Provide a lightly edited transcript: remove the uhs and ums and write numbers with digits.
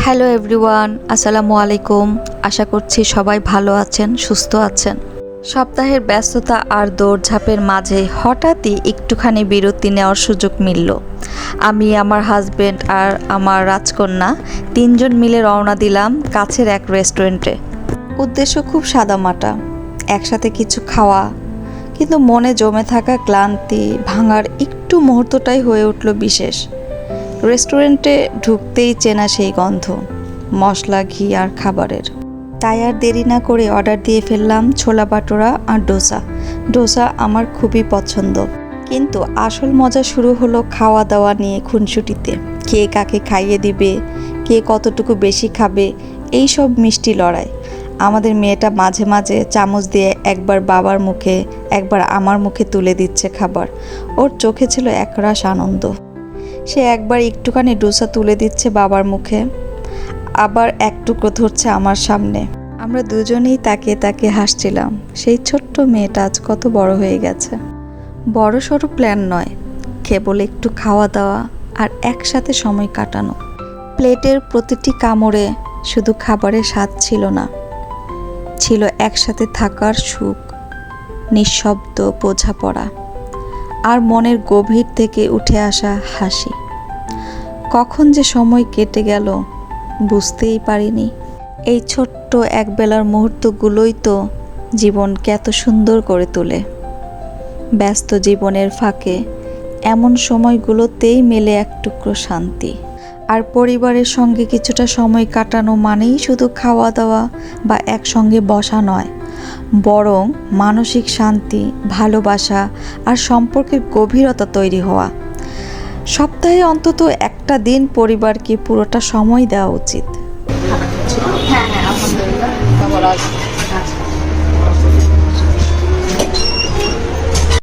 Hello everyone, আসসালামু আলাইকুম। আশা করছি সবাই ভালো আছেন, সুস্থ আছেন। সপ্তাহের ব্যস্ততা আর দৌড়ঝাঁপের মাঝে হঠাৎই একটুখানি বিরতি নেওয়ার সুযোগ মিলল। আমি, আমার হাজবেন্ড আর আমার রাজকন্যা তিনজন মিলে রওনা দিলাম কাছের এক রেস্টুরেন্টে। উদ্দেশ্য খুব সাদামাটা, একসাথে কিছু খাওয়া, কিন্তু মনে জমে থাকা ক্লান্তি ভাঙার একটু মুহূর্তটাই হয়ে উঠল বিশেষ। রেস্টুরেন্টে ঢুকতেই চেনা সেই গন্ধ, মশলা, ঘি আর খাবারের। তাই আর দেরি না করে অর্ডার দিয়ে ফেললাম ছোলা বাটোরা আর ডোসা আমার খুবই পছন্দ। কিন্তু আসল মজা শুরু হলো খাওয়া দাওয়া নিয়ে খুনসুটিতে। কে কাকে খাইয়ে দিবে, কে কতটুকু বেশি খাবে, এই সব মিষ্টি লড়াই। আমাদের মেয়েটা মাঝে মাঝে চামচ দিয়ে একবার বাবার মুখে একবার আমার মুখে তুলে দিচ্ছে খাবার। ওর চোখে ছিল একরাশ আনন্দ। সে একবার একটুখানি ডোসা তুলে দিচ্ছে বাবার মুখে, আবার এক টুকরো ধরছে আমার সামনে। আমরা দুজনেই তাকিয়ে তাকিয়ে হাসছিলাম। সেই ছোট্ট মেয়েটা আজ কত বড় হয়ে গেছে। বড় সড়ো প্ল্যান নয়, কেবল একটু খাওয়া দাওয়া আর একসাথে সময় কাটানো। প্লেটের প্রতিটি কামড়ে শুধু খাবারের স্বাদ ছিল না, ছিল একসাথে থাকার সুখ, নিঃশব্দ বোঝাপড়া আর মনের গভীর থেকে উঠে আসা হাসি। কখন যে সময় কেটে গেল বুঝতেই পারিনি। এই ছোট্ট একবেলার মুহূর্তগুলোই তো জীবনকে এত সুন্দর করে তোলে। ব্যস্ত জীবনের ফাঁকে এমন সময়গুলোতেই মেলে এক টুকরো শান্তি। আর পরিবারের সঙ্গে কিছুটা সময় কাটানো মানেই শুধু খাওয়া দাওয়া বা একসঙ্গে বসা নয়, বরং মানসিক শান্তি, ভালোবাসা আর সম্পর্কের গভীরতা তৈরি হওয়া। সপ্তাহে অন্তত একটা দিন পরিবারকে পুরোটা সময় দেওয়া উচিত। হ্যাঁ, আলহামদুলিল্লাহ।